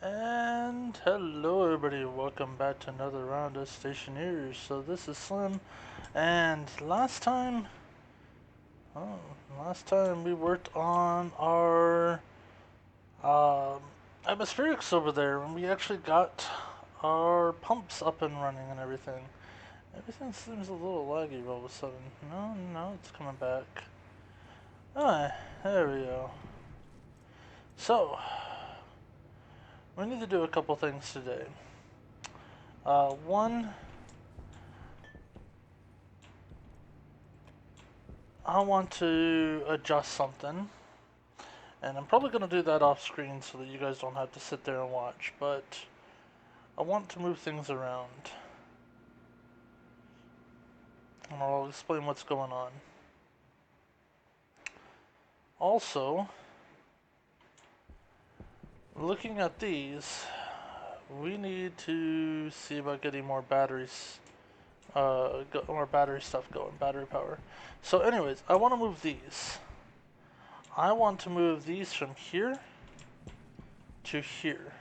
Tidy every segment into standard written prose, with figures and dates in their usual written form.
And hello everybody, welcome back to another round of Stationeers. So this is Slim, and oh, last time we worked on our um, atmospherics over there, and we actually got our pumps up and running and everything. Everything seems a little laggy all of a sudden. No, it's coming back. Ah, there we go. So, we need to do a couple things today. One, I want to adjust something, and I'm probably going to do that off screen so that you guys don't have to sit there and watch, but I want to move things around, and I'll explain what's going on. Also, looking at these, we need to see about getting more batteries, more battery stuff going, battery power. So anyways, I want to move these. I want to move these from here to here.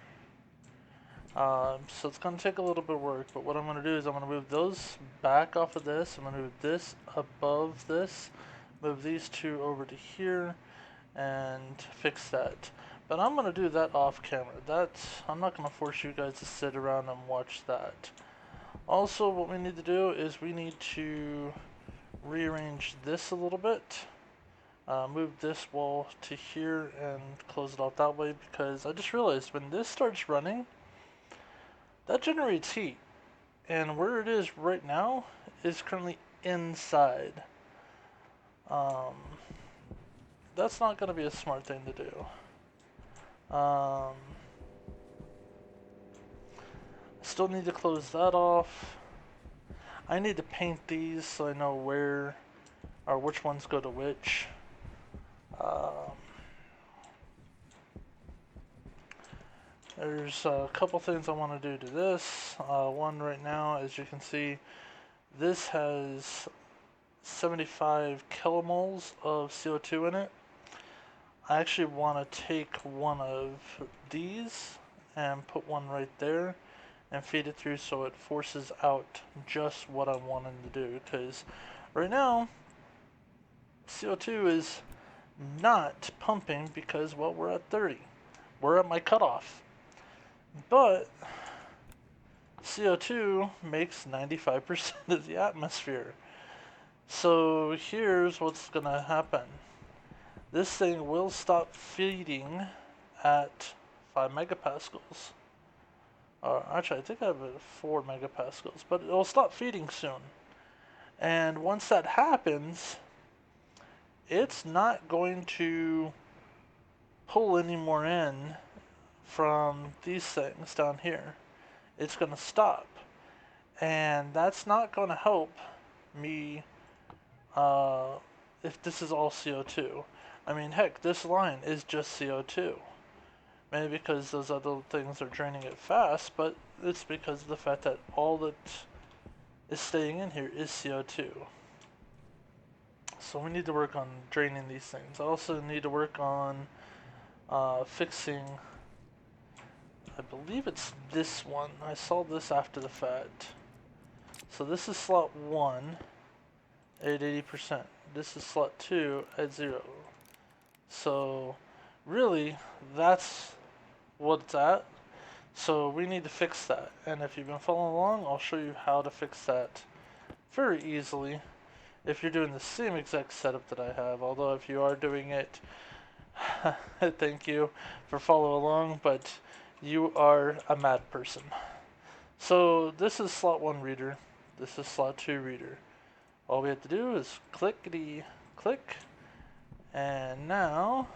So it's going to take a little bit of work, but what I'm going to do is I'm going to move those back off of this. I'm going to move this above this, move these two over to here, and fix that. But I'm going to do that off camera. I'm not going to force you guys to sit around and watch that. Also, what we need to do is we need to rearrange this a little bit. Move this wall to here and close it off that way, because I just realized when this starts running, that generates heat, and where it is right now is currently inside. Um, that's not going to be a smart thing to do. I still need to close that off. I need to paint these so I know where or which ones go to which. There's a couple things I want to do to this. One right now, as you can see, this has 75 kilomoles of CO2 in it. I actually want to take one of these and put one right there and feed it through so it forces out just what I'm wanting to do, because right now CO2 is not pumping because, well, we're at 30. We're at my cutoff. But CO2 makes 95% of the atmosphere. So here's what's going to happen. This thing will stop feeding at 5 megapascals. Actually, I think I have it at 4 megapascals, but it'll stop feeding soon. And once that happens, it's not going to pull any more in from these things down here. It's going to stop. And that's not going to help me if this is all CO2. I mean, heck, this line is just CO2. Maybe because those other things are draining it fast, but it's because of the fact that all that is staying in here is CO2. So we need to work on draining these things. I also need to work on fixing, I believe it's this one. I saw this after the fact. So this is slot 1 at 80%. This is slot 2 at 0. So really, that's what it's at. So we need to fix that. And if you've been following along, I'll show you how to fix that very easily if you're doing the same exact setup that I have. Although if you are doing it, thank you for following along, but you are a mad person. So this is slot 1 reader. This is slot 2 reader. All we have to do is clickety click, and now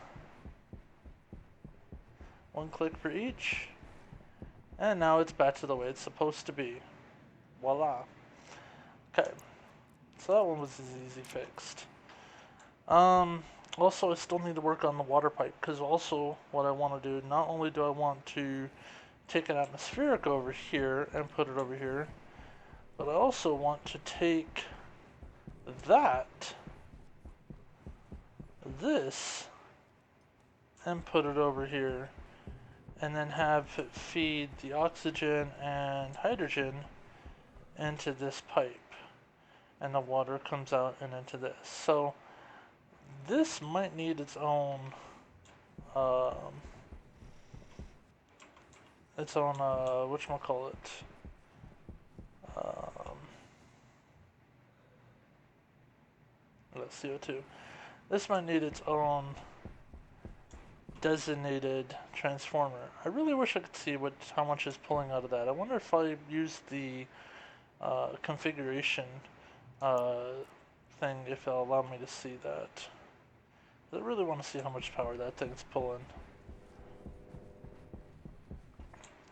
one click for each, and now it's back to the way it's supposed to be. Voila. Okay, so that one was easy fixed. Also, I still need to work on the water pipe, because also what I want to do, not only do I want to take an atmospheric over here and put it over here, but I also want to take this and put it over here and then have it feed the oxygen and hydrogen into this pipe, and the water comes out and into this. So this might need its own um, whatchamacallit, um, CO2. This might need its own designated transformer. I really wish I could see how much is pulling out of that. I wonder if I use the configuration uh, thing, if it'll allow me to see that. I really want to see how much power that thing's pulling.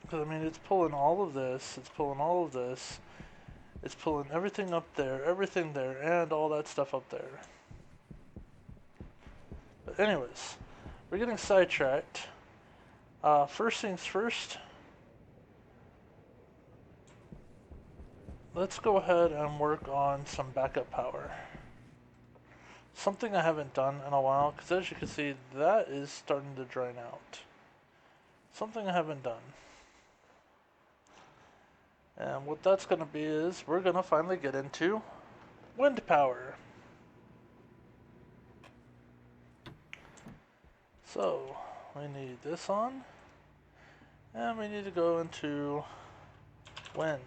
Because, I mean, it's pulling all of this, it's pulling all of this, it's pulling everything up there, everything there, and all that stuff up there. But anyways, we're getting sidetracked. First things first, let's go ahead and work on some backup power. Something I haven't done in a while, because as you can see, that is starting to drain out. Something I haven't done. And what that's going to be is, we're going to finally get into wind power. So, we need this on, and we need to go into wind.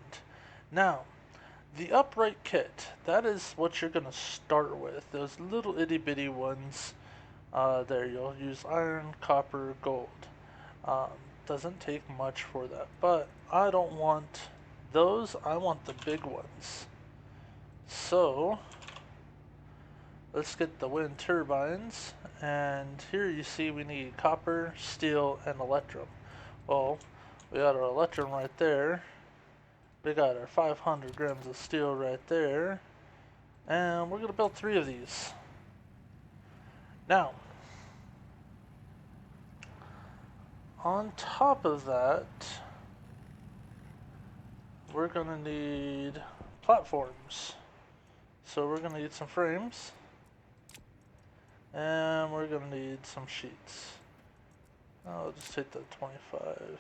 Now, the upright kit, that is what you're going to start with. Those little itty bitty ones there. You'll use iron, copper, gold. Doesn't take much for that, but I don't want those, I want the big ones. So, let's get the wind turbines, and here you see we need copper, steel, and electrum. Well, we got our electrum right there. We got our 500 grams of steel right there. And we're going to build 3 of these. Now, on top of that, we're going to need platforms. So we're going to need some frames. And we're going to need some sheets. I'll just take the 25.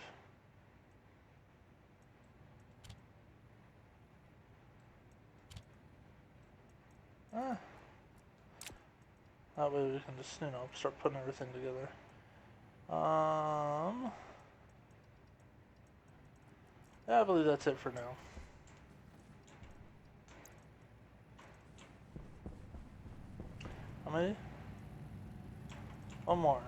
That way we can just, start putting everything together. Yeah, I believe that's it for now. How many? One more.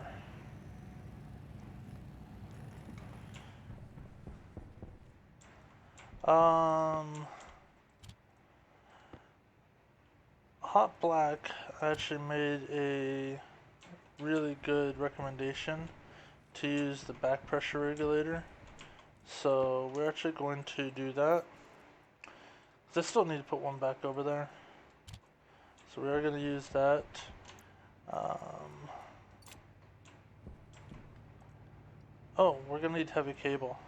Hot Black actually made a really good recommendation to use the back pressure regulator. So we're actually going to do that. I still need to put one back over there. So we are going to use that. Oh, we're going to need heavy cable.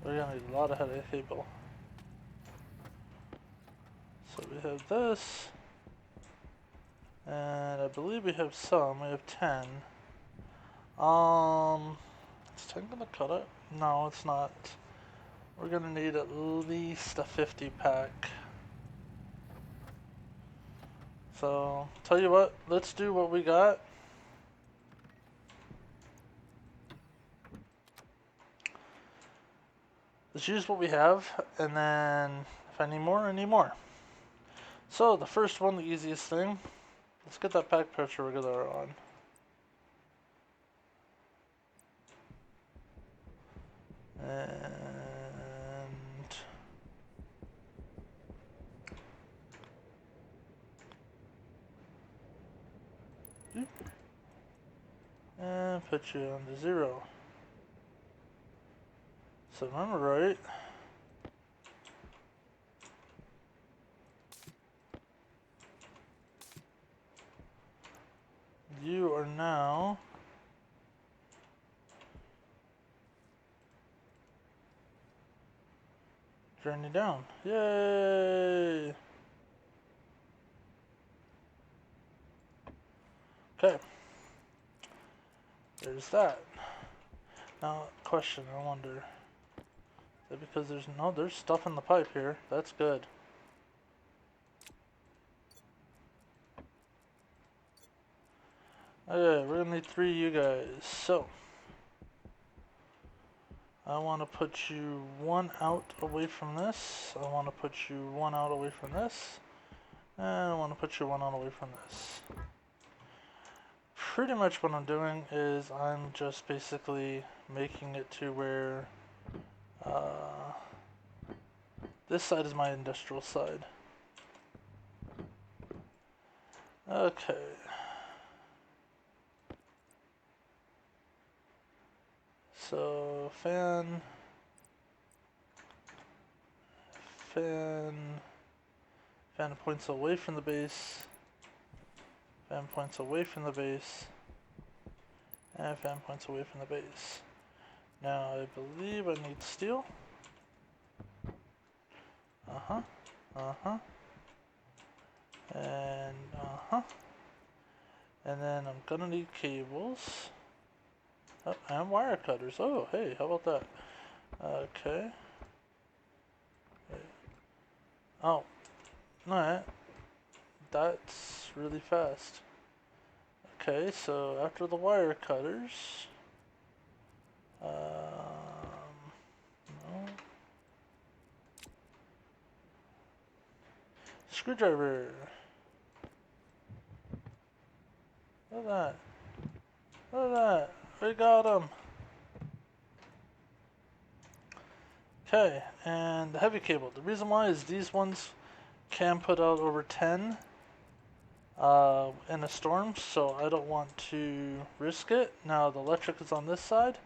We're going to need a lot of heavy cable. So we have this. And I believe we have some. We have 10. Is 10 going to cut it? No, it's not. We're going to need at least a 50 pack. So, tell you what, let's do what we got. Let's use what we have, and then if I need more, I need more. So, the first one, the easiest thing, let's get that back pressure regulator on. And put you on to 0. So if I'm right, you are now draining down. Yay! Okay. There's that. Now, question, I wonder. Is that because there's stuff in the pipe here. That's good. Okay, we're gonna need 3 of you guys. So, I want to put you 1 out away from this. I want to put you 1 out away from this. And I want to put you 1 out away from this. Pretty much what I'm doing is I'm just basically making it to where this side is my industrial side. Okay. So fan points away from the base. Fan points away from the base. And fan points away from the base. Now I believe I need steel. Uh-huh. Uh-huh. And uh-huh. And then I'm gonna need cables. Oh, and wire cutters. Oh, hey, how about that? Okay. Oh, alright. That's really fast. Okay, so after the wire cutters, no. Screwdriver. Look at that. Look at that. We got him. Okay, and the heavy cable. The reason why is these ones can put out over 10 in a storm, so I don't want to risk it. Now the electric is on this side,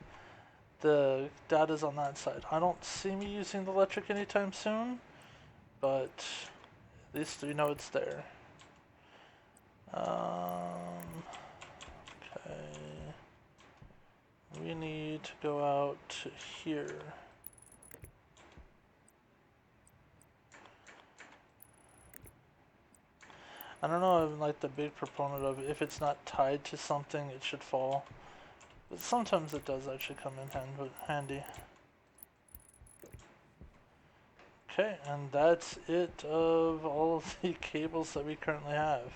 the data's on that side. I don't see me using the electric anytime soon, but at least we know it's there. Okay. We need to go out to here. I don't know, I'm like the big proponent of if it's not tied to something, it should fall. But sometimes it does actually come in handy. Okay, and that's it of all of the cables that we currently have.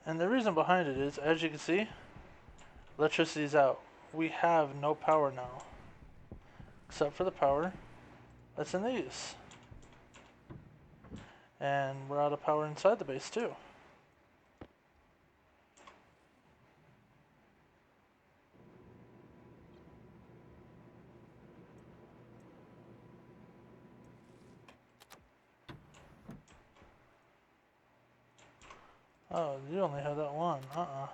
And the reason behind it is, as you can see, electricity's out. We have no power now. Except for the power that's in these. And we're out of power inside the base too. Oh, you only have that one. Well,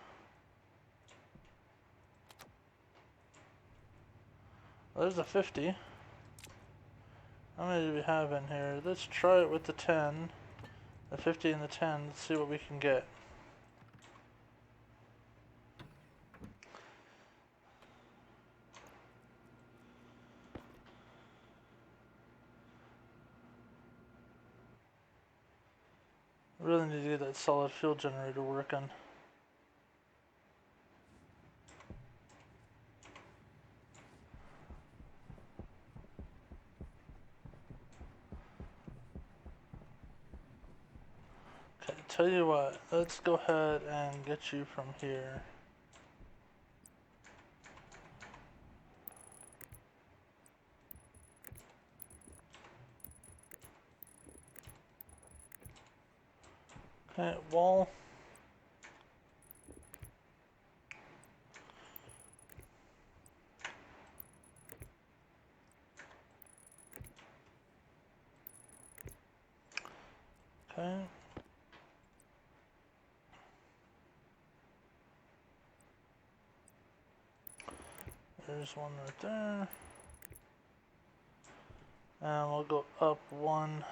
there's a 50. How many do we have in here? Let's try it with the 10. The 50 and the 10. Let's see what we can get. Really need to get that solid fuel generator working. Okay, tell you what, let's go ahead and get you from here. Okay, wall. Okay. There's one right there. And we'll go up one.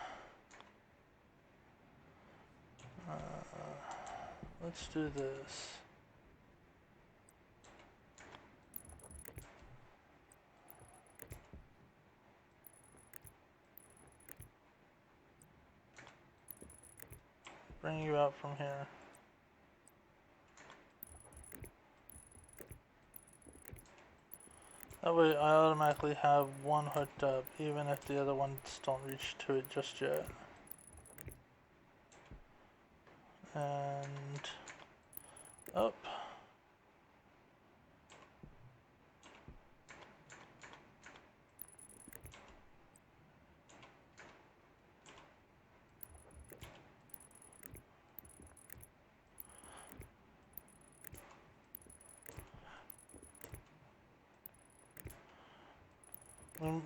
Let's do this. Bring you out from here. That way I automatically have one hooked up, even if the other ones don't reach to it just yet. And up.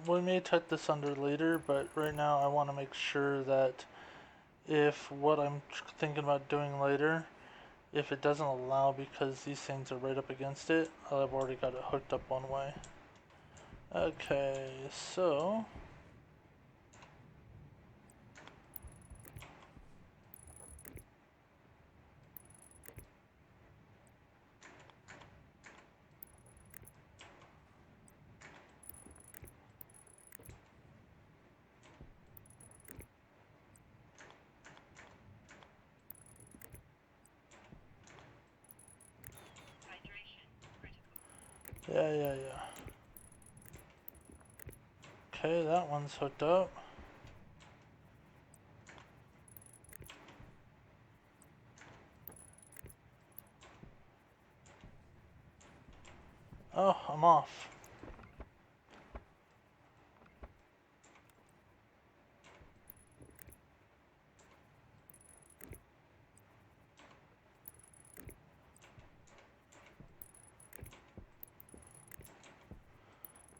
We may tuck this under later, but right now I want to make sure that if what I'm thinking about doing later, if it doesn't allow because these things are right up against it, I've already got it hooked up one way. Okay, so yeah. Okay, that one's hooked up. Oh, I'm off.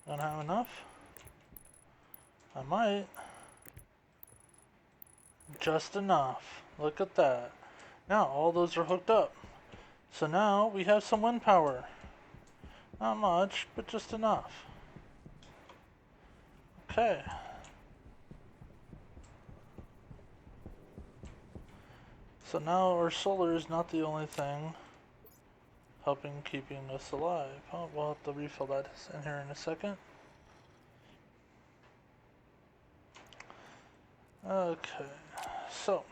Don't have enough? I might. Just enough. Look at that. Now all those are hooked up. So now we have some wind power. Not much, but just enough. Okay. So now our solar is not the only thing helping keeping us alive. Oh, we'll have to refill that in here in a second. Okay, so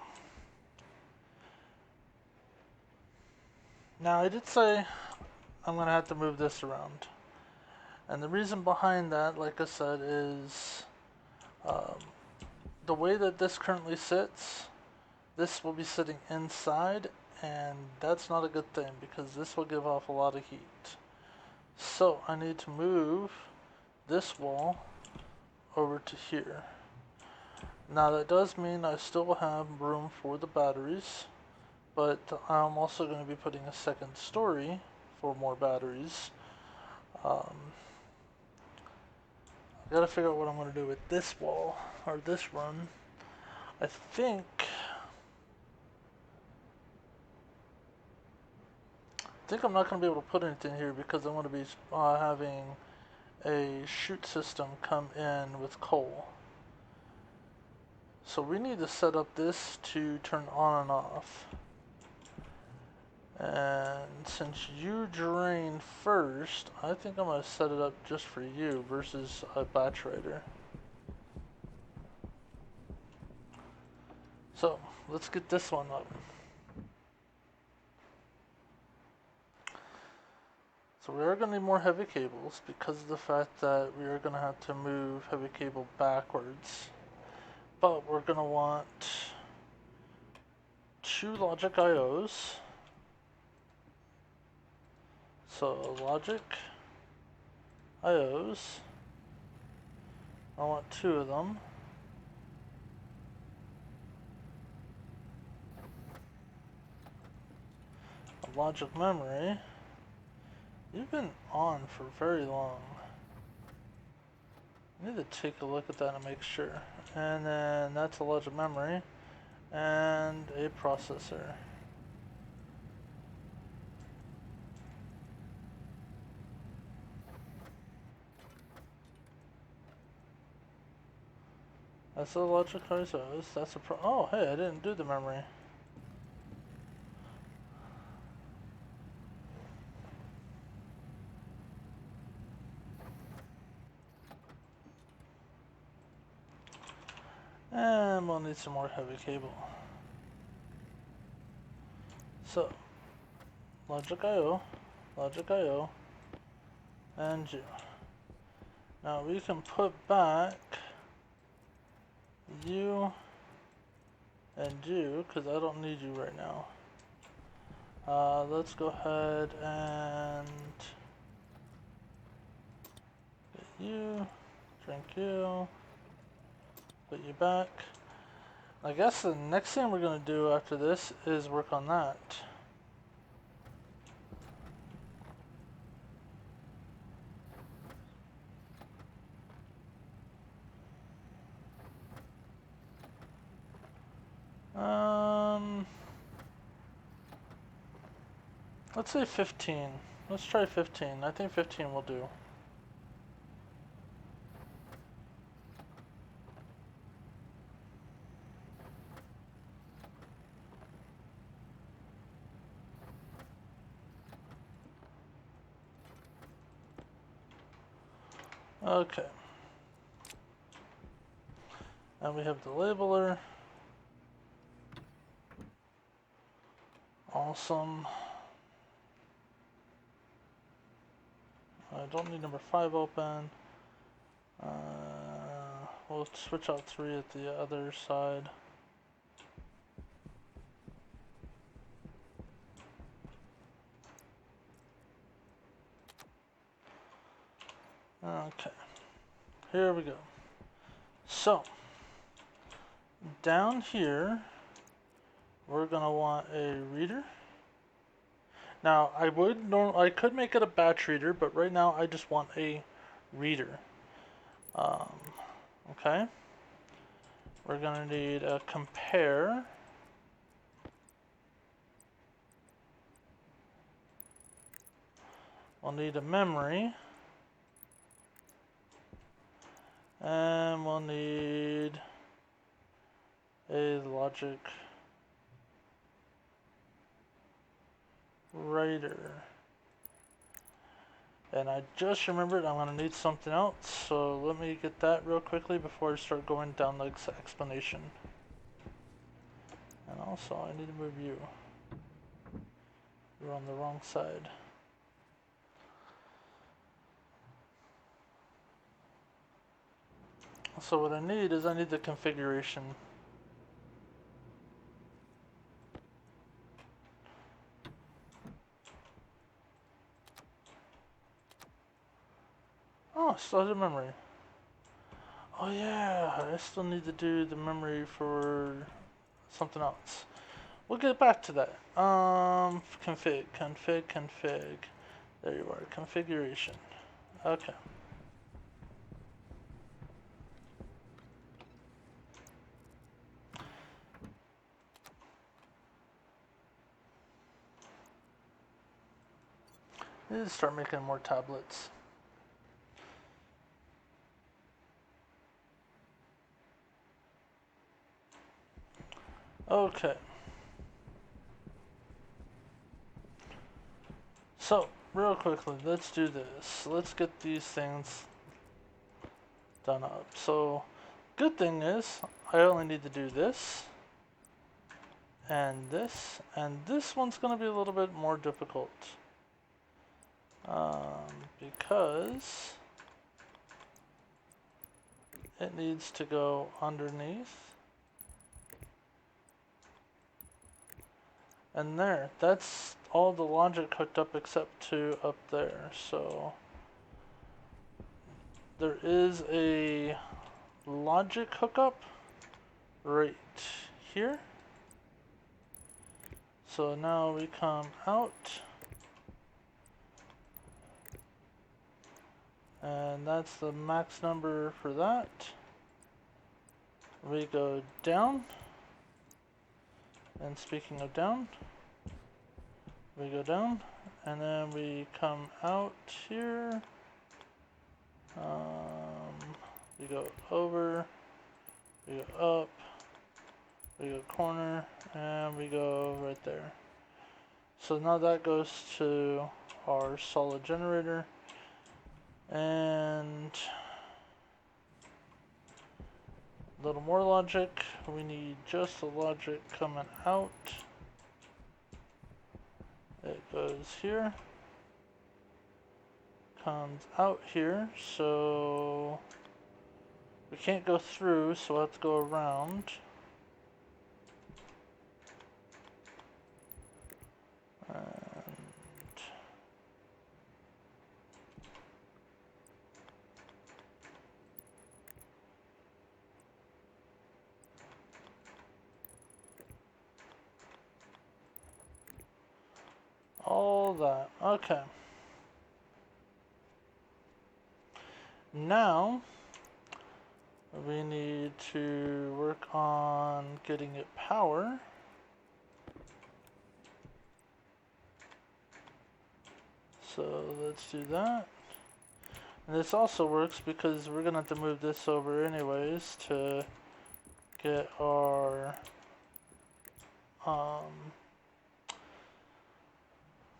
now I did say I'm gonna have to move this around, and the reason behind that, like I said, is um, the way that this currently sits. This will be sitting inside, and that's not a good thing because this will give off a lot of heat. So I need to move this wall over to here. Now that does mean I still have room for the batteries, but I'm also going to be putting a second story for more batteries. I gotta figure out what I'm going to do with this wall, or this run. I think I'm not going to be able to put anything here because I'm going to be having a chute system come in with coal. So we need to set up this to turn on and off. And since you drain first, I think I'm going to set it up just for you versus a batch writer. So let's get this one up. So we are going to need more heavy cables because of the fact that we are going to have to move heavy cable backwards. But we're going to want 2 logic IOs. So logic IOs. I want 2 of them. A logic memory. You've been on for very long. I need to take a look at that and make sure. And then that's a logic memory and a processor. That's the logic ISOs. That's a oh, hey, I didn't do the memory. And we'll need some more heavy cable. So, logic IO, and G. Now we can put back you and you, because I don't need you right now. Let's go ahead and get you, drink you, put you back. I guess the next thing we're going to do after this is work on that. Let's say 15. Let's try 15. I think 15 will do. Okay. And we have the labeler. Awesome. I don't need number 5 open. We'll switch out 3 at the other side. Okay. Here we go. So, down here, we're gonna want a reader. Now, I could make it a batch reader, but right now I just want a reader. Okay. We're gonna need a compare. We'll need a memory. And we'll need a logic writer. And I just remembered I'm going to need something else, so let me get that real quickly before I start going down the explanation. And also, I need to move you. You're on the wrong side. So what I need is the configuration. Oh, I still have the memory. Oh yeah, I still need to do the memory for something else. We'll get back to that. Config. There you are, configuration. Okay. Need to start making more tablets. Okay. So, real quickly, let's do this. Let's get these things done up. So, good thing is, I only need to do this, and this one's going to be a little bit more difficult. Because it needs to go underneath. And there, that's all the logic hooked up except to up there. So there is a logic hookup right here. So now we come out, and that's the max number for that. We go down, and speaking of down, we go down, and then we come out here. We go over, we go up, we go corner, and we go right there. So now that goes to our solid generator, and a little more logic. We need just the logic coming out. It goes here, comes out here, so we can't go through, so we'll have to go around. And all that. Okay. Now we need to work on getting it power. So let's do that. And this also works because we're gonna have to move this over anyways to get our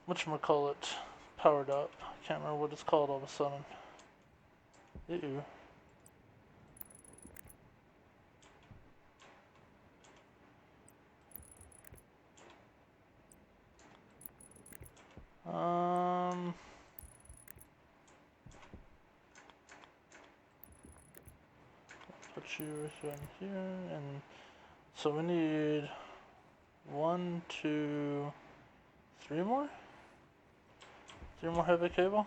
whatchamacallit powered up. I can't remember what it's called all of a sudden. Ew. Put you right here, and so we need 1, 2, 3 more? 3 more heavy cable?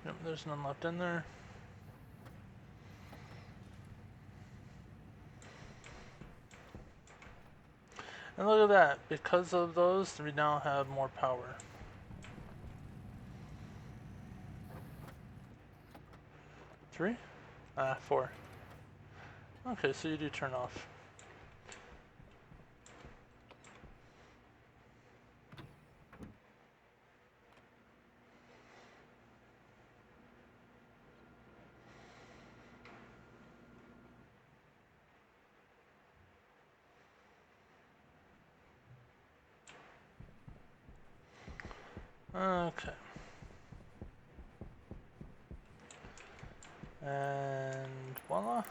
Yep, there's none left in there. And look at that, because of those, we now have more power. Three? 4. Okay, so you do turn off. Okay. And voila.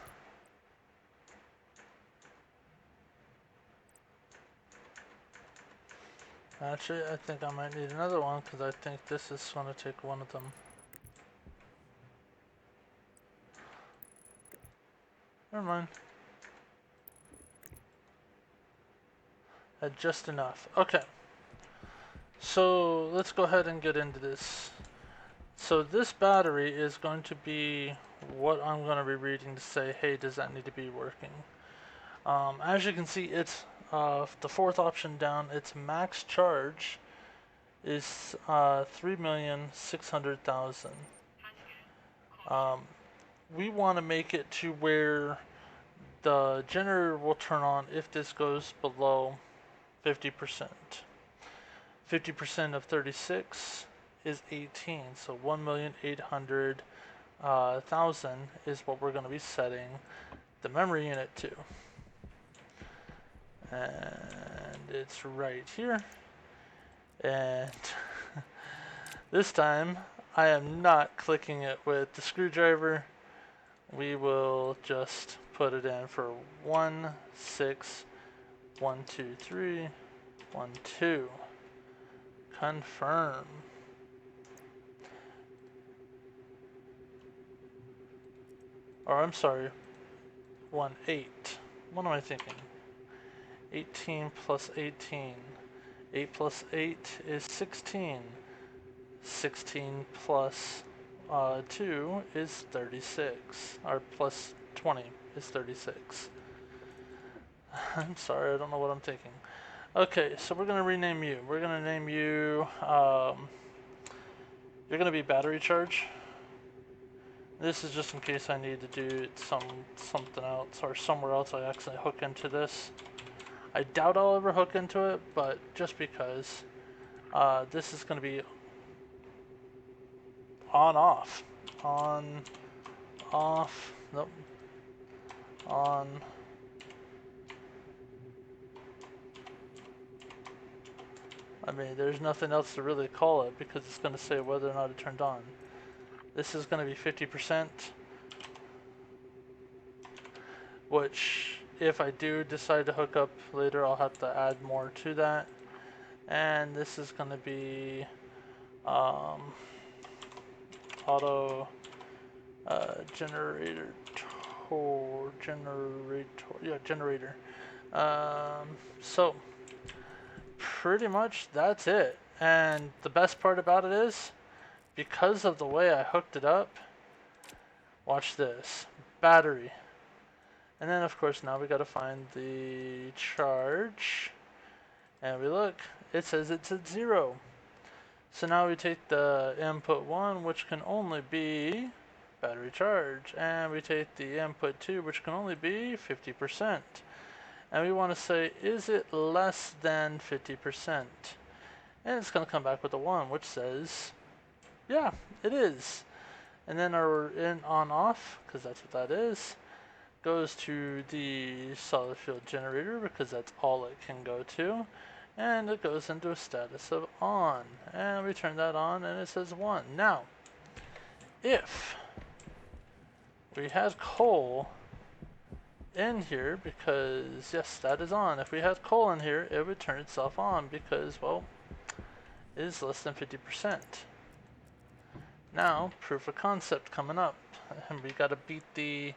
Actually, I think I might need another one because I think this is going to take one of them. Never mind. Just enough. Okay. So let's go ahead and get into this. So this battery is going to be what I'm going to be reading to say, hey, does that need to be working? As you can see, it's the fourth option down. Its max charge is 3,600,000. We want to make it to where the generator will turn on if this goes below 50%. 50% of 36 is 18, so 1,800,000 is what we're going to be setting the memory unit to. And it's right here. And this time I am not clicking it with the screwdriver. We will just put it in for 1, 6, 1, 2, 3, 1, 2. Confirm. Or I'm sorry, 1, 8. What am I thinking? 18 plus 18. 8 plus 8 is 16. 16 plus 2 is 36. Or plus 20 is 36. I'm sorry, I don't know what I'm thinking. Okay, so we're going to rename you. We're going to name you, you're going to be battery charge. This is just in case I need to do something else or somewhere else I accidentally hook into this. I doubt I'll ever hook into it, but just because this is going to be on off, on off, Nope. On. I mean, there's nothing else to really call it because it's going to say whether or not it turned on. This is going to be 50%, which if I do decide to hook up later, I'll have to add more to that. And this is going to be auto generator. Generator. So pretty much that's it. And the best part about it is, because of the way I hooked it up, watch this, battery. And then of course now we got to find the charge, and we look, it says it's at 0. So now we take the input 1, which can only be battery charge, and we take the input 2, which can only be 50%. And we want to say, is it less than 50%? And it's going to come back with a 1, which says, yeah, it is. And then our in on off, because that's what that is, goes to the solid field generator because that's all it can go to. And it goes into a status of on. And we turn that on and it says 1. Now, if we had coal in here, because yes, that is on. If we had coal in here, it would turn itself on because, well, it is less than 50%. Now, proof of concept coming up. And we got to beat the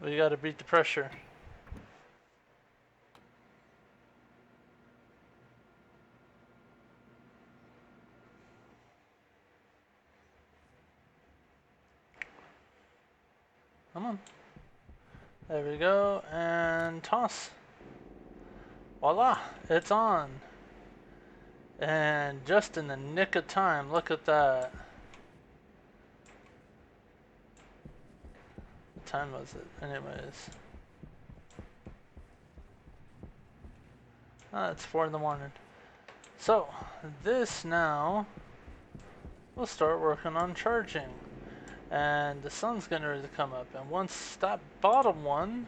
we got to beat the pressure. Come on. There we go, and toss. Voila, it's on. And just in the nick of time, look at that. What time was it? Anyways. It's 4 in the morning. So, this now, we'll start working on charging. And the sun's getting ready to come up. And once that bottom one,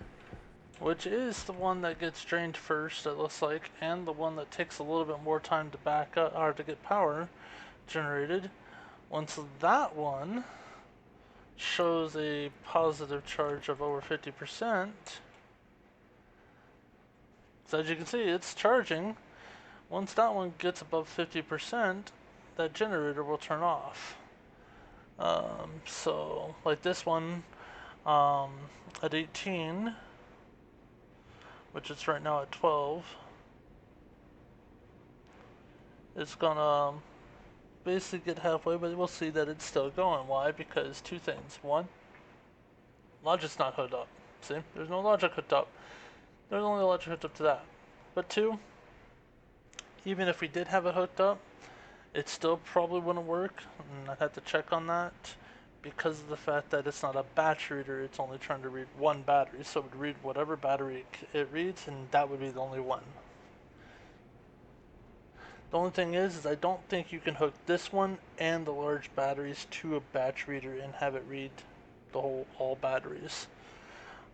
which is the one that gets drained first, it looks like, and the one that takes a little bit more time to back up, or to get power generated, once that one shows a positive charge of over 50%, so as you can see, it's charging. Once that one gets above 50%, that generator will turn off. So, like this one, at 18, which is right now at 12, it's gonna basically get halfway, but we'll see that it's still going. Why? Because two things. One, logic's not hooked up. See? There's no logic hooked up. There's only logic hooked up to that. But two, even if we did have it hooked up, it still probably wouldn't work, and I'd have to check on that because of the fact that it's not a batch reader, it's only trying to read one battery, so it would read whatever battery it reads, and that would be the only one. The only thing is I don't think you can hook this one and the large batteries to a batch reader and have it read the all batteries.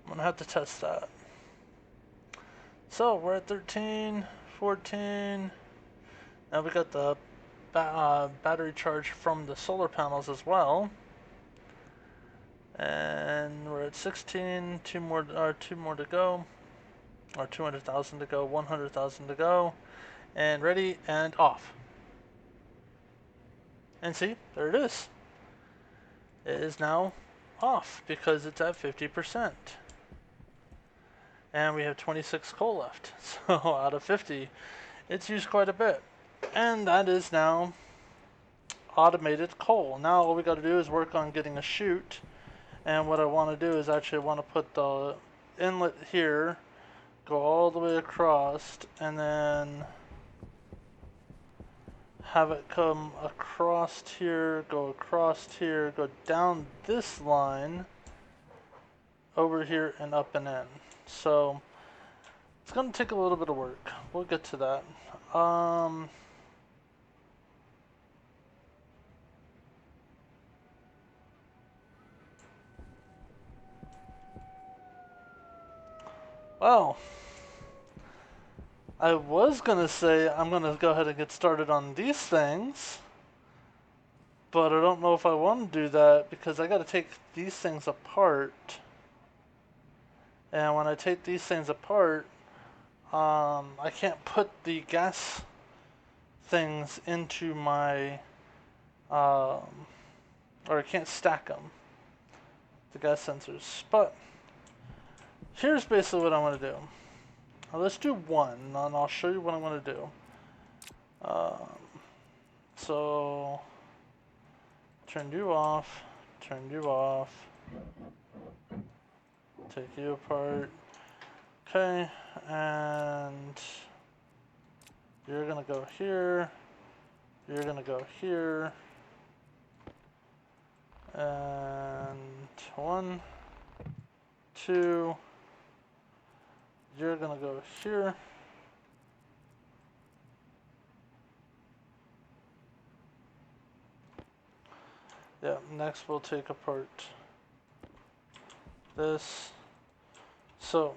I'm gonna have to test that. So we're at 13, 14. Now we got the battery charge from the solar panels as well. And we're at 16, two more to go, or 200,000 to go, 100,000 to go, and ready and off. And see, there it is. It is now off because it's at 50%. And we have 26 coal left. So out of 50, it's used quite a bit. And that is now automated coal. Now all we got to do is work on getting a chute. And what I want to do is actually want to put the inlet here, go all the way across, and then have it come across here, go down this line, over here and up and in. So It's gonna take a little bit of work. We'll get to that. Well, I was gonna say I'm gonna go ahead and get started on these things, but I don't know if I want to do that because I gotta take these things apart. And when I take these things apart, I can't put the gas things into my, or I can't stack them, the gas sensors. But here's basically what I want to do. Now let's do one, and I'll show you what I want to do. So turn you off, take you apart. Okay, and you're gonna go here, you're gonna go here, and 1, 2, you're gonna go here. Yeah, next we'll take apart this. So,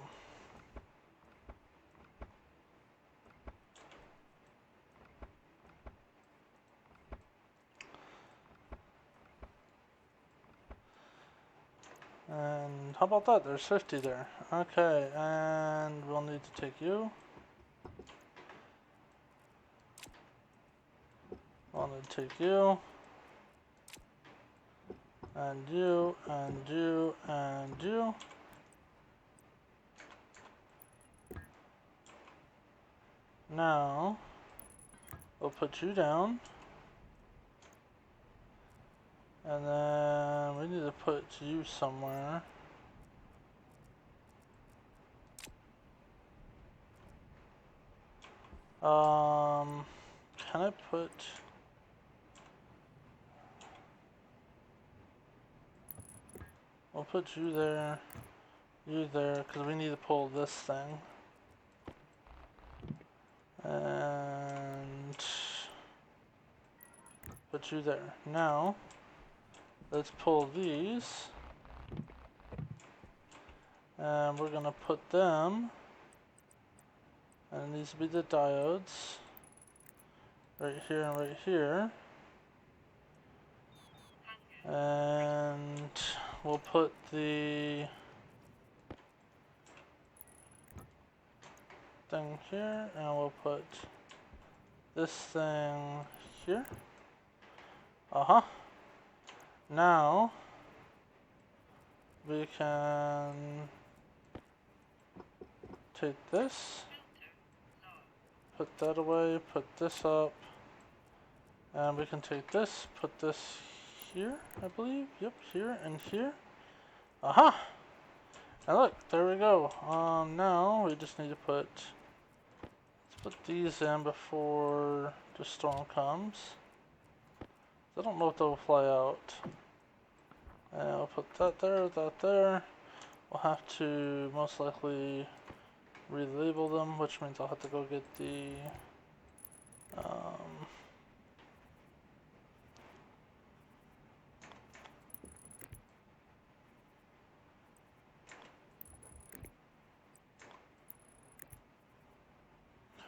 and how about that? There's 50 there. Okay, and we'll need to take you. We'll need to take you. And you, and you, and you. Now, we'll put you down. And then we need to put you somewhere. Can I put... We'll put you there, because we need to pull this thing. And put you there. Now, let's pull these. And we're gonna put them, and these will be the diodes, right here and right here. And we'll put the thing here, and we'll put this thing here. Now we can take this, put that away, put this up, and we can take this, put this here, I believe. Yep, here and here. And look, there we go. Now we just need to let's put these in before the storm comes. I don't know if they'll fly out. And I'll put that there, that there. We'll have to most likely relabel them, which means I'll have to go get the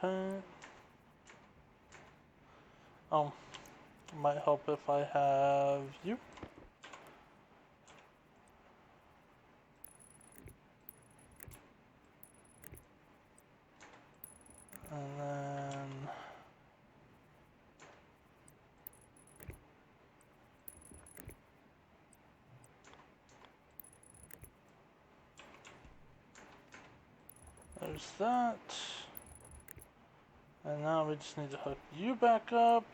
okay. Might help if I have you. And then there's that. And now we just need to hook you back up.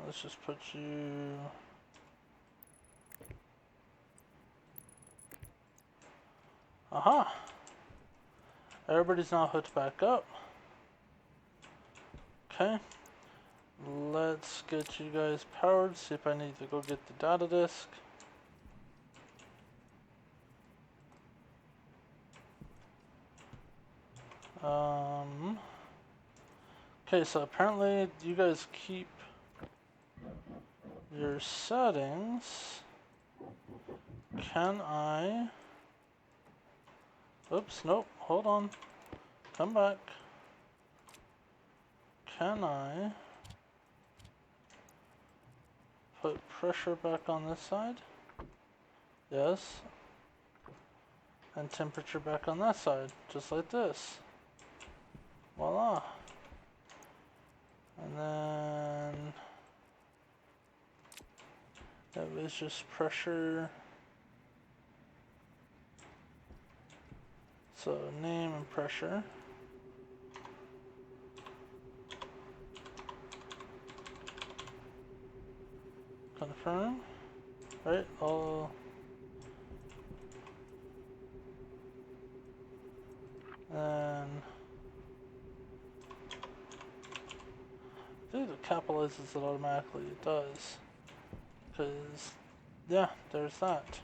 Let's just put you... Everybody's now hooked back up. Okay. Let's get you guys powered, see if I need to go get the data disk. Okay, so apparently you guys keep your settings. Can I... Oops, nope, hold on. Come back. Can I put pressure back on this side? Yes. And temperature back on that side, just like this. Voila. And then that was just pressure. So name and pressure. Confirm. Right, all. And I think it capitalizes it automatically. It does. Because, yeah, there's that.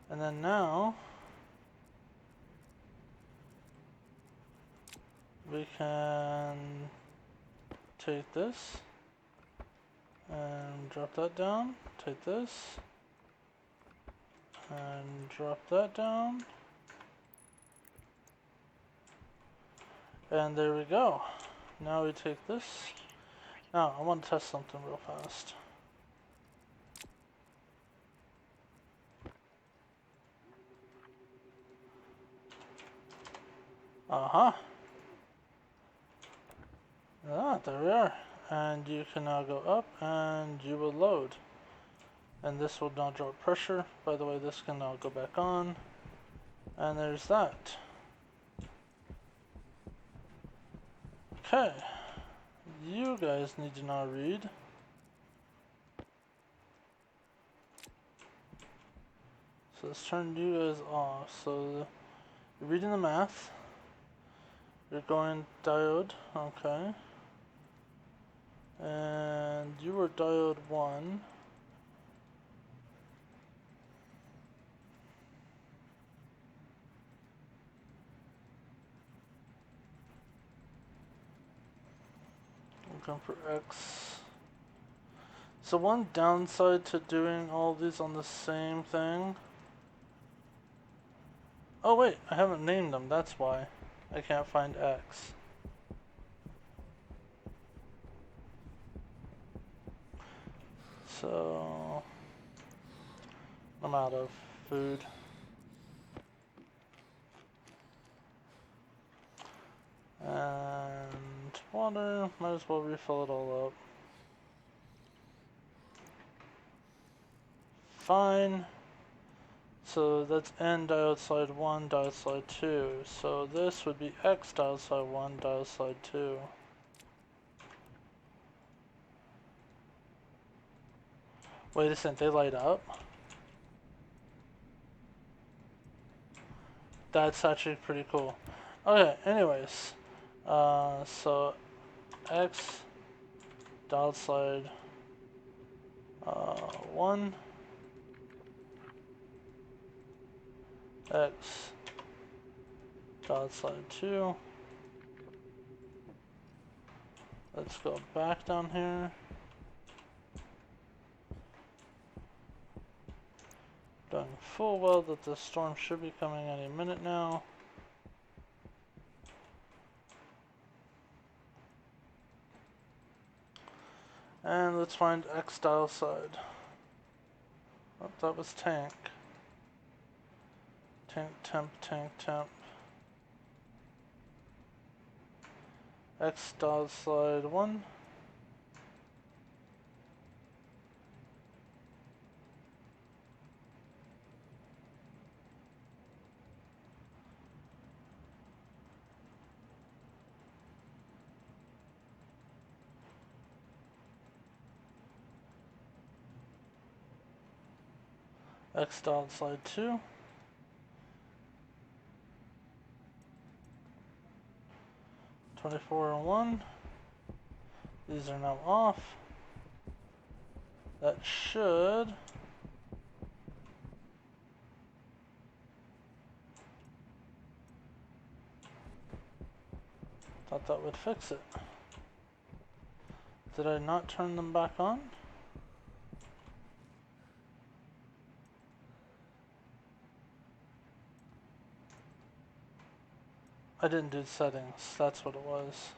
And then now we can take this and drop that down. Take this and drop that down. And there we go. Now we take this. Now, I want to test something real fast. Uh-huh. Ah, there we are. And you can now go up and you will load. And this will now drop pressure. By the way, this can now go back on. And there's that. Okay. You guys need to now read. So let's turn you guys off. So you're reading the math. You're going diode, okay. And you were diode 1. Looking for X. So one downside to doing all these on the same thing. Oh wait, I haven't named them, that's why. I can't find X. So I'm out of food. And water, might as well refill it all up. Fine. So that's N diode slide 1, diode slide 2. So this would be X diode slide 1, diode slide 2. Wait a second, they light up? That's actually pretty cool. Okay, anyways. So X diode slide 1. X diode slide 2. Let's go back down here. Knowing full well that the storm should be coming any minute now. And let's find X dial side. Oh, that was tank. Tank, temp, tank, temp. X dial slide 1. X dial slide 2. (24 and 1). These are now off. That should Thought that would fix it. Did I not turn them back on? I didn't do settings, that's what it was.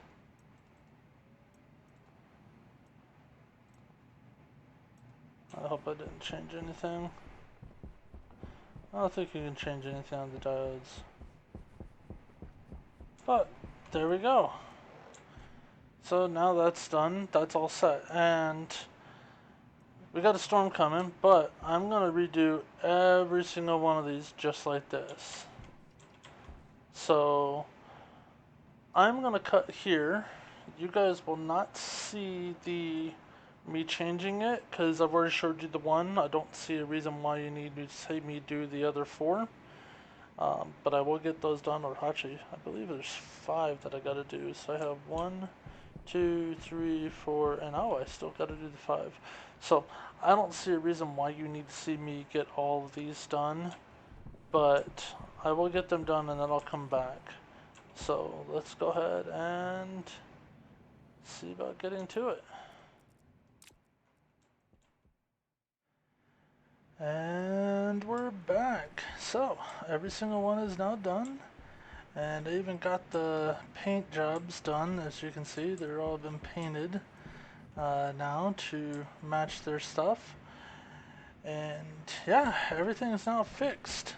I hope I didn't change anything. I don't think you can change anything on the diodes. But, there we go. So now that's done, that's all set. And we got a storm coming, but I'm gonna redo every single one of these just like this. So I'm gonna cut here. You guys will not see me changing it because I've already showed you the one. I don't see a reason why you need to see me do the other four. But I will get those done, or actually, I believe there's 5 that I gotta do. So I have 1, 2, 3, 4, and oh, I still gotta do the 5. So I don't see a reason why you need to see me get all of these done, but I will get them done and then I'll come back. So let's go ahead and see about getting to it. And we're back. So every single one is now done, and I even got the paint jobs done. As you can see, they're all been painted now to match their stuff. And yeah, everything is now fixed.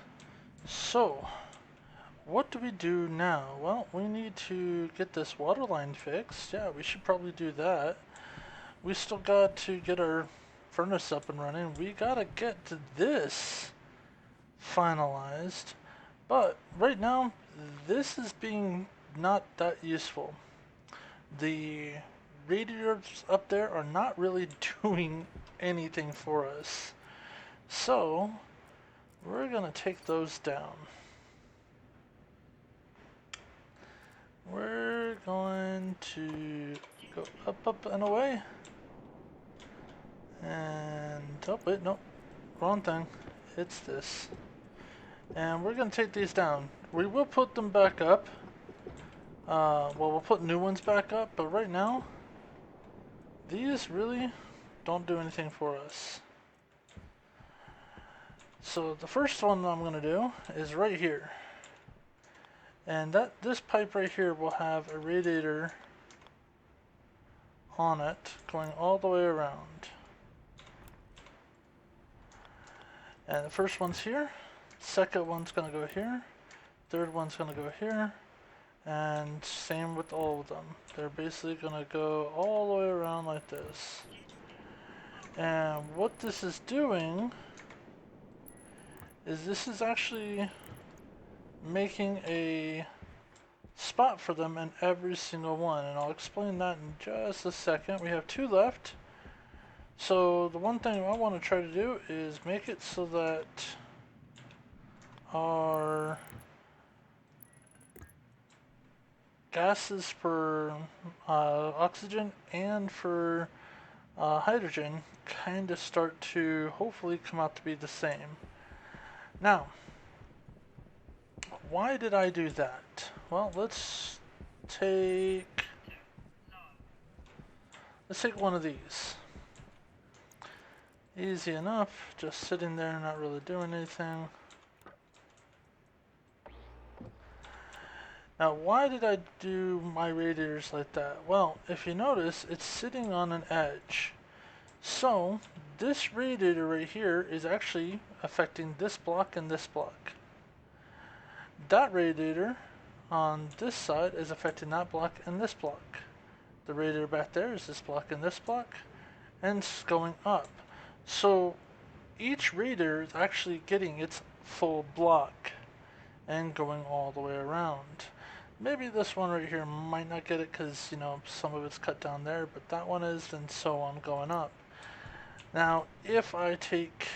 So what do we do now? Well, we need to get this water line fixed. Yeah, we should probably do that. We still got to get our furnace up and running. We gotta get to this finalized. But right now, this is being not that useful. The radiators up there are not really doing anything for us. So we're gonna take those down. We're going to go up, up, and away. And, oh wait, no, wrong thing. It's this. And we're going to take these down. We will put them back up. Well, we'll put new ones back up, but right now, these really don't do anything for us. So the first one I'm going to do is right here. And this pipe right here will have a radiator on it going all the way around. And the first one's here, second one's gonna go here, third one's gonna go here, and same with all of them. They're basically gonna go all the way around like this. And what this is doing is this is actually making a spot for them in every single one, and I'll explain that in just a second. We have 2 left. So the one thing I want to try to do is make it so that our gases for oxygen and for hydrogen kind of start to hopefully come out to be the same. Now, why did I do that? Well, let's take one of these. Easy enough, just sitting there not really doing anything. Now, why did I do my radiators like that? Well, if you notice, it's sitting on an edge. So, this radiator right here is actually affecting this block and this block. That radiator on this side is affecting that block and this block. The radiator back there is this block and this block, and it's going up. So each radiator is actually getting its full block and going all the way around. Maybe this one right here might not get it because, you know, some of it's cut down there, but that one is, and so on going up. Now, if I take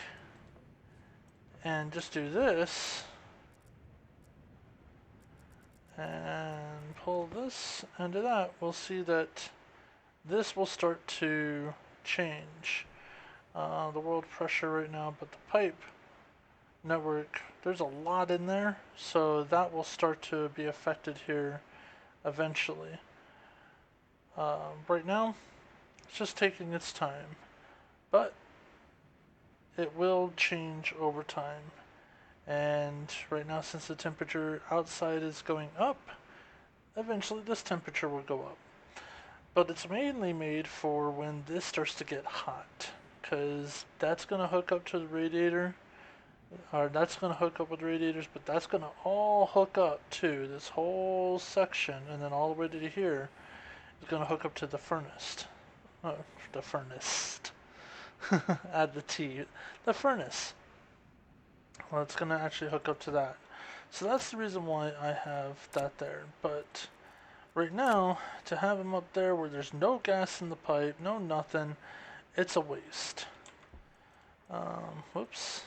and just do this and pull this and do that, we'll see that this will start to change. The world pressure right now, but the pipe network, there's a lot in there, so that will start to be affected here eventually. Right now, it's just taking its time, but it will change over time. And right now, since the temperature outside is going up, eventually this temperature will go up. But it's mainly made for when this starts to get hot, because that's going to hook up to the radiator, or that's going to hook up with radiators, but that's going to all hook up to this whole section, and then all the way to here is going to hook up to the furnace. Oh, the furnace. Add the T. The furnace. Well, it's going to actually hook up to that. So that's the reason why I have that there. But right now, to have them up there where there's no gas in the pipe, no nothing, it's a waste. Whoops.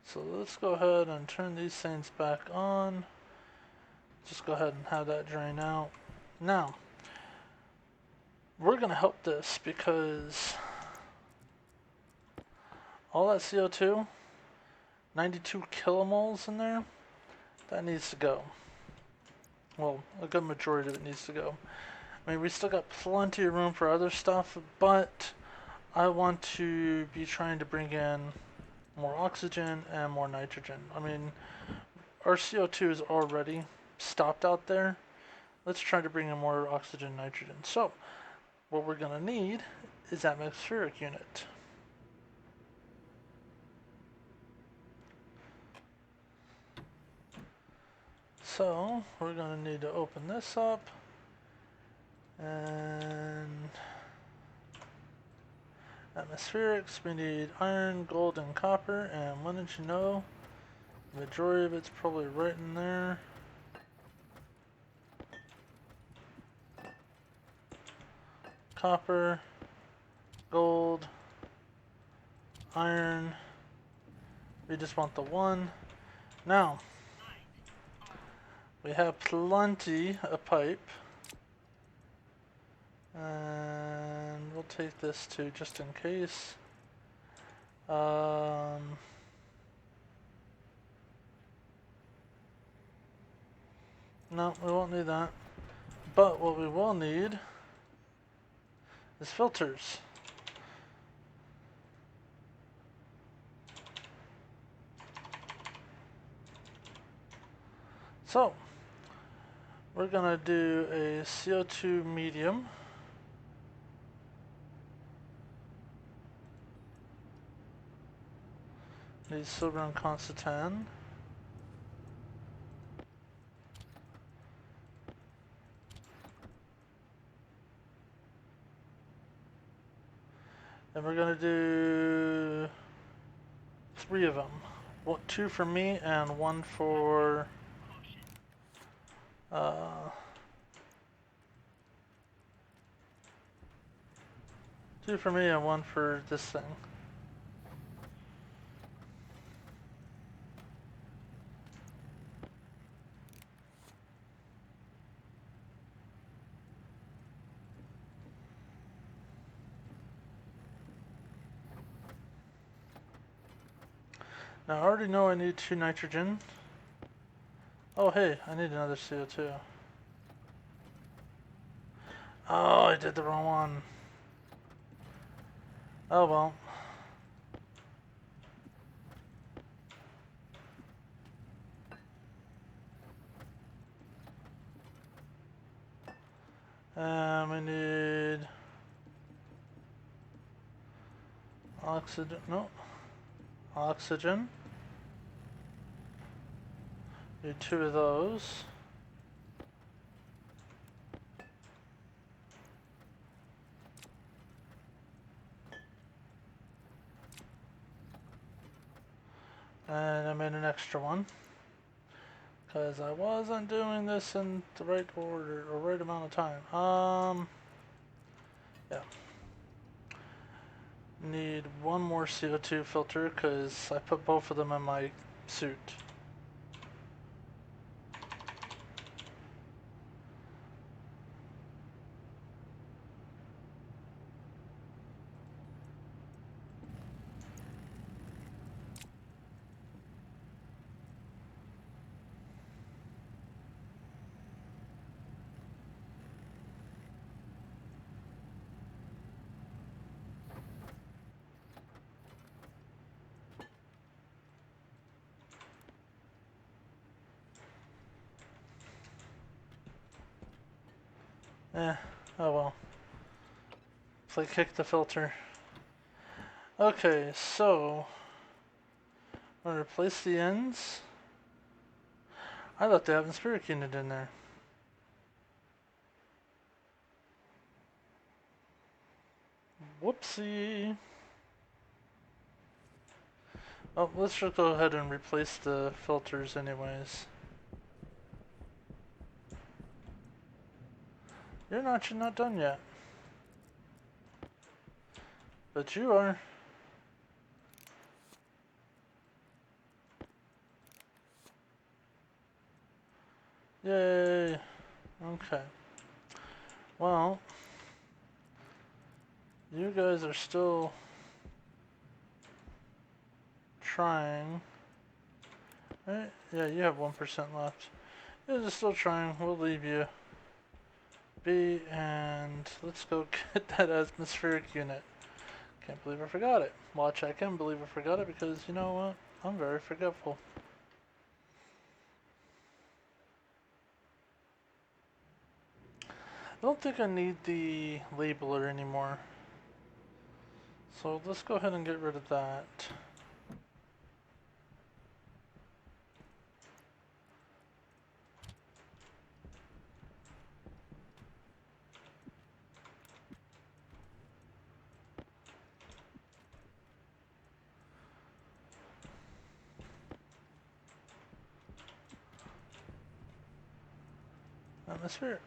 So let's go ahead and turn these things back on. Just go ahead and have that drain out. Now, we're going to help this because all that CO2, 92 kilomoles in there, that needs to go. Well, a good majority of it needs to go. I mean, we still got plenty of room for other stuff, but I want to be trying to bring in more oxygen and more nitrogen. I mean, our CO2 is already stopped out there. Let's try to bring in more oxygen and nitrogen. So, what we're going to need is that atmospheric unit. So, we're going to need to open this up. And atmospherics, we need iron, gold, and copper. And why don't you know, the majority of it's probably right in there. Copper, gold, iron. We just want the one. Now, we have plenty of pipe. And we'll take this too, just in case. No, we won't need that. But what we will need is filters. So, we're gonna do a CO2 medium. Need silver and Constantan. And we're gonna do 3 of them. 2 for me and 1 for 2 for me and 1 for this thing. Now I already know I need 2 nitrogen. Oh hey, I need another CO2. Oh, I did the wrong one. Oh well. We need oxygen. No, oxygen. Need 2 of those. And I made an extra one. Because I wasn't doing this in the right order, or right amount of time. Yeah. Need 1 more CO2 filter, because I put both of them in my suit. Eh, oh well. It's like kick the filter. Okay, so I'm gonna replace the ends. I left the atmospheric unit in there. Whoopsie. Oh, let's just go ahead and replace the filters anyways. You're not done yet. But you are. Yay. Okay. Well, you guys are still trying. Right? Yeah, you have 1% left. You guys are still trying. We'll leave you be, and let's go get that atmospheric unit. Can't believe I forgot it. Watch, I can believe I forgot it because you know what? I'm very forgetful. I don't think I need the labeler anymore. So let's go ahead and get rid of that. Atmospheric.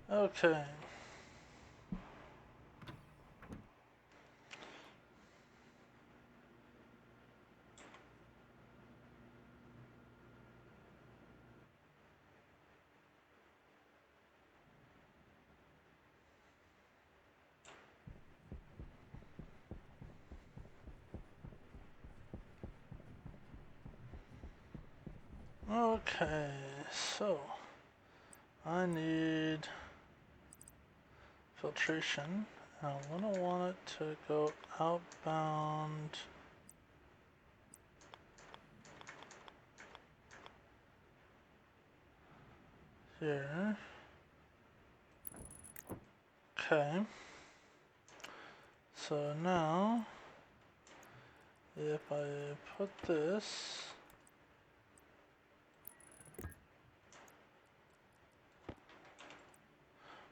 Okay. Okay, so I need filtration. I'm gonna want it to go outbound here. Okay. So now, if I put this,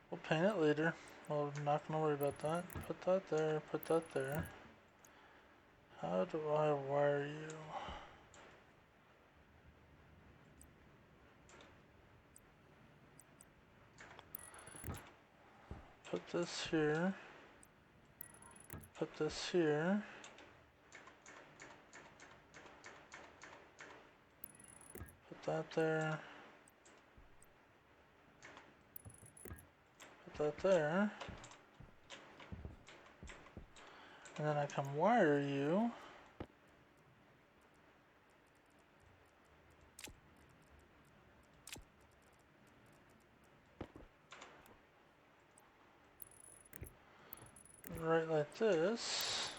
we'll paint it later. Well, I'm not gonna worry about that. Put that there, put that there. How do I wire you? Put this here. Put this here. Put that there. Put that there. And then I can wire you. Right like this.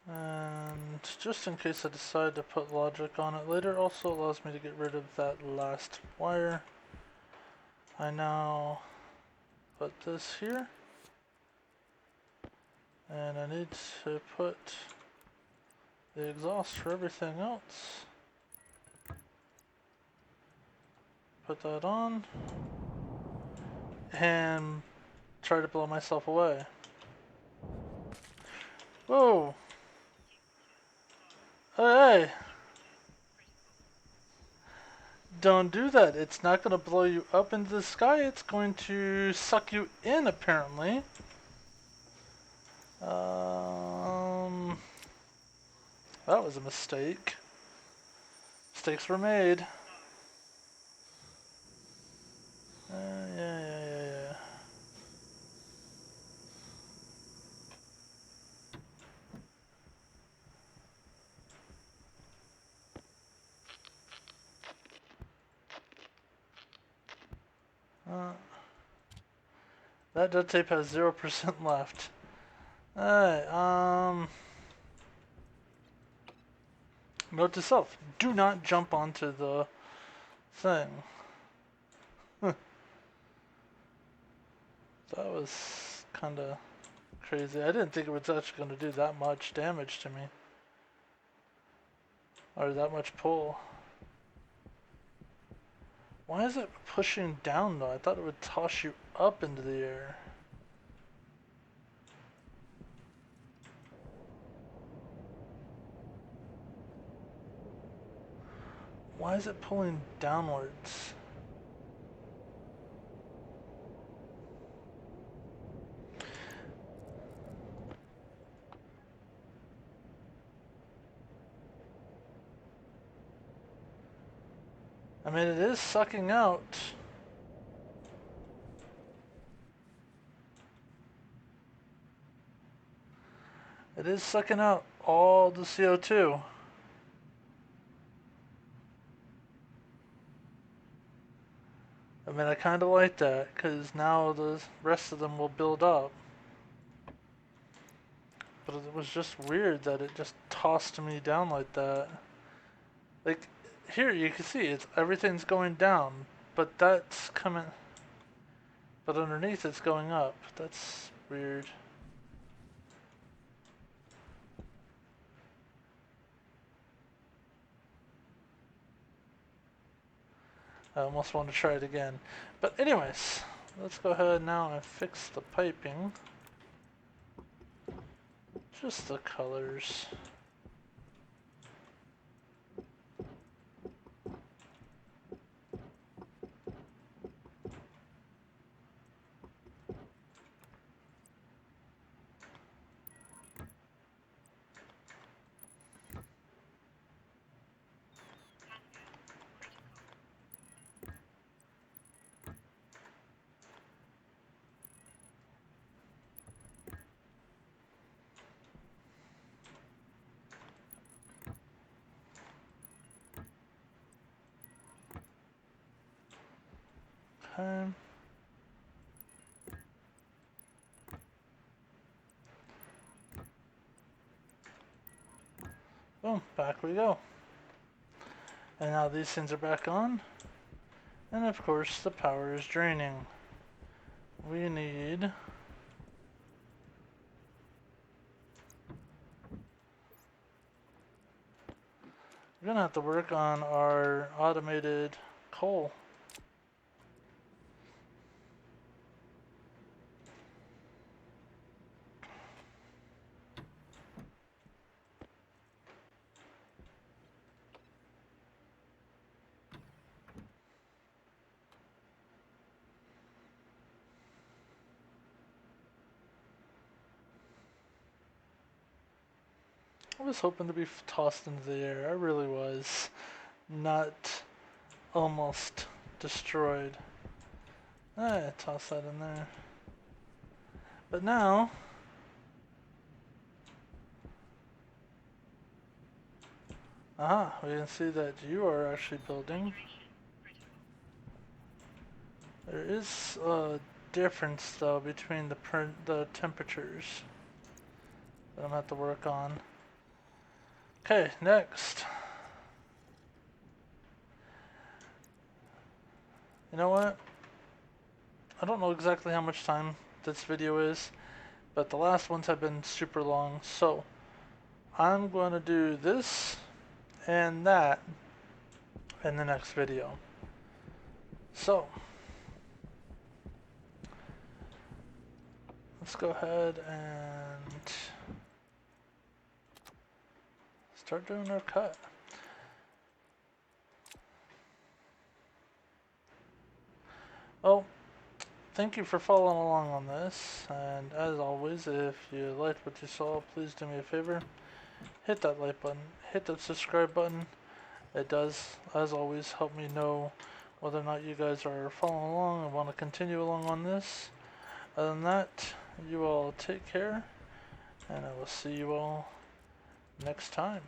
And just in case I decide to put logic on it later, also allows me to get rid of that last wire. I now put this here. And I need to put the exhaust for everything else. Put that on. And try to blow myself away. Whoa! Hey! Don't do that. It's not going to blow you up into the sky. It's going to suck you in, apparently. That was a mistake. Mistakes were made. Yeah. That duct tape has 0% left. Alright, note to self, do not jump onto the thing. That was kind of crazy. I didn't think it was actually going to do that much damage to me. Or that much pull. Why is it pushing down though? I thought it would toss you up into the air. Why is it pulling downwards? I mean, it is sucking out. It is sucking out all the CO2. I mean, I kind of like that, because now the rest of them will build up. But it was just weird that it just tossed me down like that. Like, here you can see everything's going down, but that's coming, but underneath it's going up. That's weird. I almost want to try it again. But anyways, let's go ahead now and fix the piping. Just the colors. Okay. Boom, back we go. And now these things are back on. And of course the power is draining. We need... We're gonna have to work on our automated coal. I was hoping to be tossed into the air. I really was. Not almost destroyed. Toss that in there. But now... Aha, we can see that you are actually building. There is a difference though between the temperatures that I'm gonna have to work on. Okay, next. You know what? I don't know exactly how much time this video is, but the last ones have been super long, so I'm going to do this and that in the next video. So, let's go ahead and start doing our cut. Oh, thank you for following along on this, and as always, if you liked what you saw, please do me a favor, hit that like button, hit that subscribe button. It does, as always, help me know whether or not you guys are following along and want to continue along on this. Other than that, you all take care, and I will see you all next time.